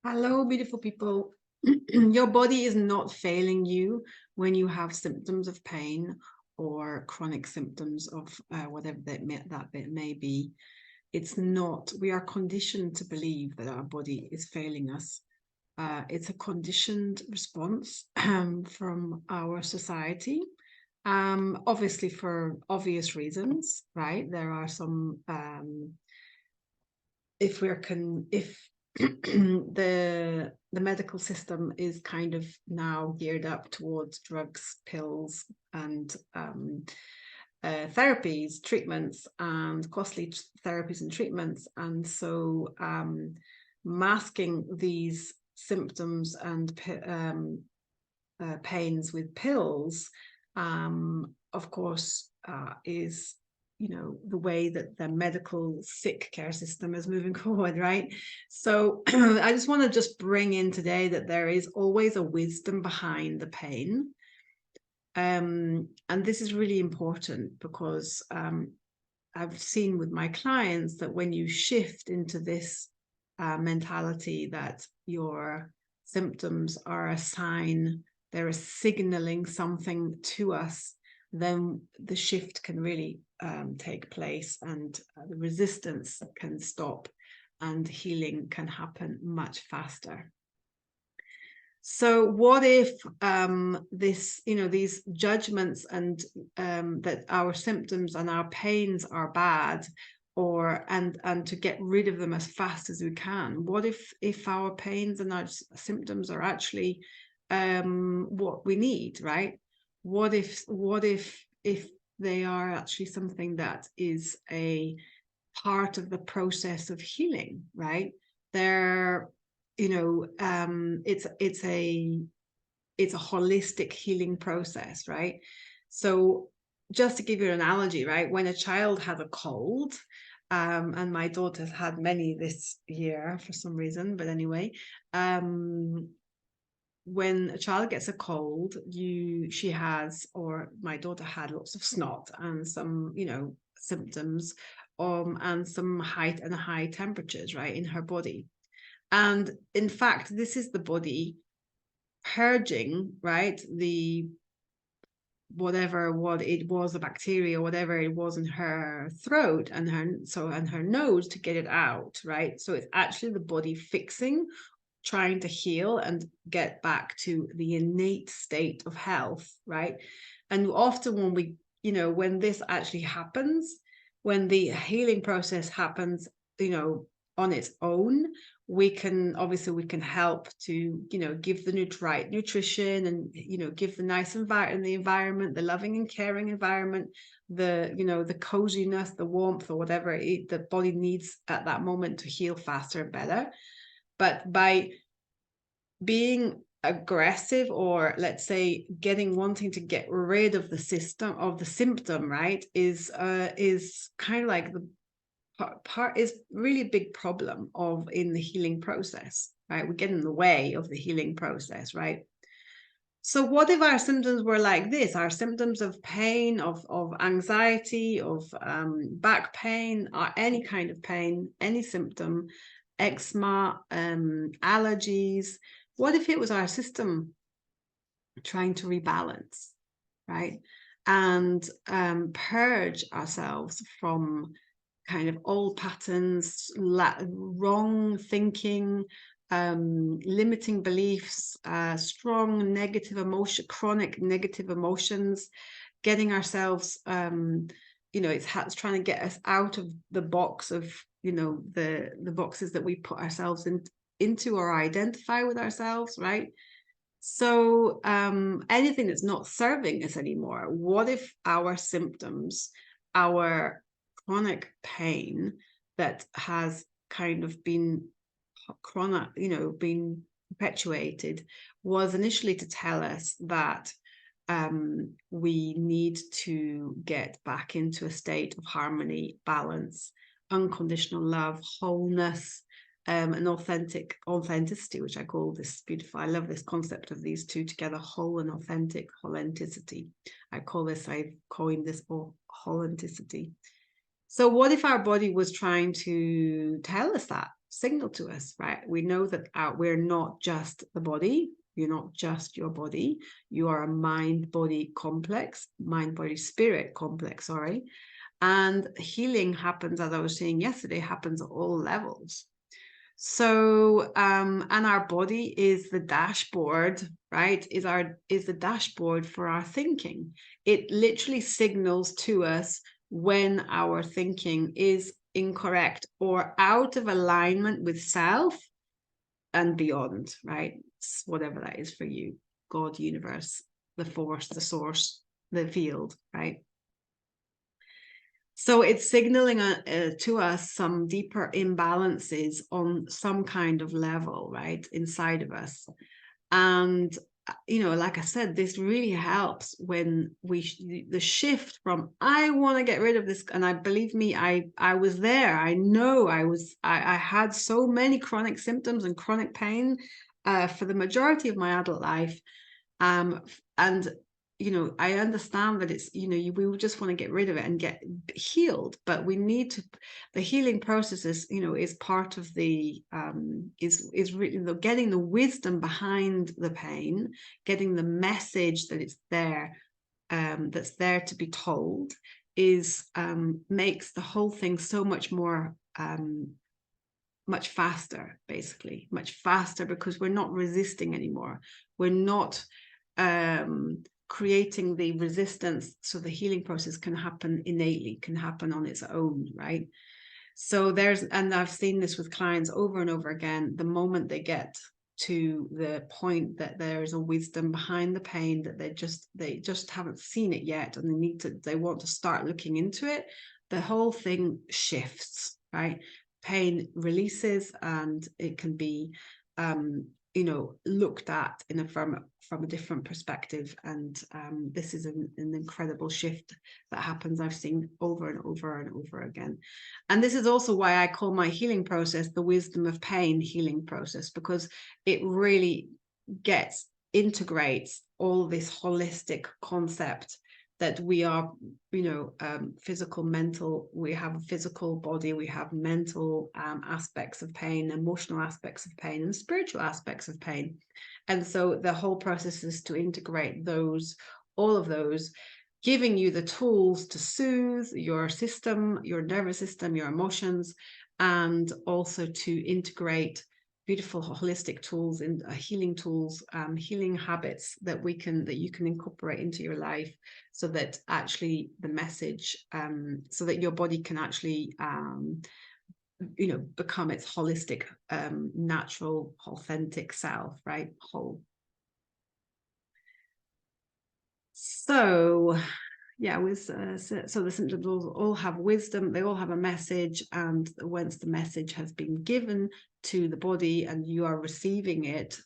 Hello, beautiful people. Your body is not failing you when you have symptoms of pain or chronic symptoms of whatever that may be. It's not. We are conditioned to believe that our body is failing us. It's a conditioned response from our society. Obviously, for obvious reasons, right? There are some. If the medical system is kind of now geared up towards drugs, pills, and therapies, treatments, and costly therapies and treatments, and so masking these symptoms and pains with pills, of course, is the way that the medical sick care system is moving forward, right? So I just want to just bring in today that there is always a wisdom behind the pain. And this is really important because I've seen with my clients that when you shift into this mentality that your symptoms are a sign, they're signaling something to us, then the shift can really take place, and the resistance can stop and healing can happen much faster. So what if these judgments and that our symptoms and our pains are bad, and to get rid of them as fast as we can? What if our pains and our symptoms are actually what we need, right? What if they are actually something that is a part of the process of healing, right? They're it's a holistic healing process, right? So just to give you an analogy, right, when a child has a cold, and my daughter's had many this year for some reason, but anyway, when a child gets a cold, or my daughter had lots of snot and some symptoms, and some high temperatures, right, in her body. And in fact, this is the body purging, right, what it was, the bacteria, whatever it was in her throat and her nose, to get it out, right? So it's actually the body fixing, trying to heal and get back to the innate state of health, right? And often when this actually happens, when the healing process happens, on its own, we can help to give the right nutrition, and give the nice environment, the loving and caring environment, the coziness, the warmth, or whatever the body needs at that moment to heal faster and better. But by being aggressive, or let's say wanting to get rid of the symptom, right, is kind of like the part is really a big problem in the healing process, right? We get in the way of the healing process, right? So what if our symptoms were like this? Our symptoms of pain, of anxiety, of back pain, or any kind of pain, any symptom, eczema, allergies. What if it was our system trying to rebalance, right? And purge ourselves from kind of old patterns, wrong thinking, limiting beliefs, strong negative emotion, chronic negative emotions, getting ourselves, it's trying to get us out of the box of, the boxes that we put ourselves into or identify with ourselves, right? So anything that's not serving us anymore. What if our symptoms, our chronic pain that has kind of been been perpetuated, was initially to tell us that we need to get back into a state of harmony, balance, unconditional love, wholeness, and authenticity, which I call this beautiful. I love this concept of these two together: whole and authentic, holenticity. I've coined this holenticity. So what if our body was trying to tell us that? signal to us, right? We know that we're not just the body. You're not just your body. You are a mind-body complex, mind-body-spirit complex, sorry. And healing happens, as I was saying yesterday, happens at all levels. So, and our body is the dashboard, right? Is the dashboard for our thinking. It literally signals to us when our thinking is incorrect or out of alignment with self and beyond, right? It's whatever that is for you, God, universe, the force, the source, the field, right? So it's signaling to us some deeper imbalances on some kind of level, right, inside of us. And, you know, like I said, this really helps when the shift from, I want to get rid of this. And I believe me, I was there. I know I had so many chronic symptoms and chronic pain for the majority of my adult life. And you know, I understand that it's, you know, we just want to get rid of it and get healed, but we need to, the healing process is, you know, is part of the, is really getting the wisdom behind the pain, getting the message that it's there, that's there to be told, is, makes the whole thing so much more, much faster, basically, much faster, because we're not resisting anymore. We're not, creating the resistance, so the healing process can happen innately, can happen on its own, right? So and I've seen this with clients over and over again, the moment they get to the point that there is a wisdom behind the pain, that they just haven't seen it yet, and they want to start looking into it, the whole thing shifts, right? Pain releases, and it can be, you know, looked at from a different perspective. And this is an incredible shift that happens. I've seen over and over and over again. And this is also why I call my healing process the wisdom of pain healing process, because it really integrates all this holistic concept that we are, you know, physical, mental, we have a physical body, we have mental aspects of pain, emotional aspects of pain, and spiritual aspects of pain. And so the whole process is to integrate all of those, giving you the tools to soothe your system, your nervous system, your emotions, and also to integrate beautiful holistic tools and healing tools, healing habits that you can incorporate into your life, so that actually the message, so that your body can actually, you know, become its holistic, natural, authentic self, right? Whole. So yeah, so the symptoms all have wisdom, they all have a message, and once the message has been given to the body and you are receiving it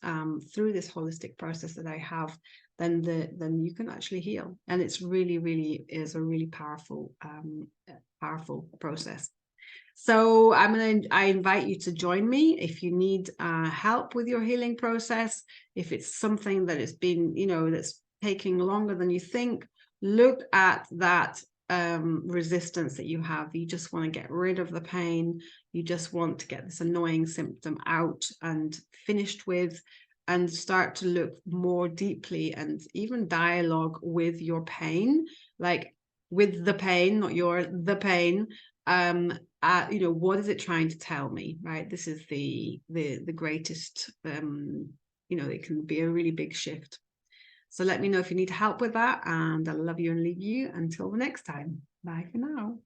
through this holistic process that I have, then you can actually heal. And it's really is a really powerful process. So I invite you to join me if you need help with your healing process. If it's something that has been, you know, that's taking longer than you think, look at that resistance that you have. You just want to get rid of the pain. You just want to get this annoying symptom out and finished with, and start to look more deeply and even dialogue with your pain, like with the pain, not the pain. You know, what is it trying to tell me, right? This is the greatest, you know, it can be a really big shift. So let me know if you need help with that, and I love you and leave you until the next time. Bye for now.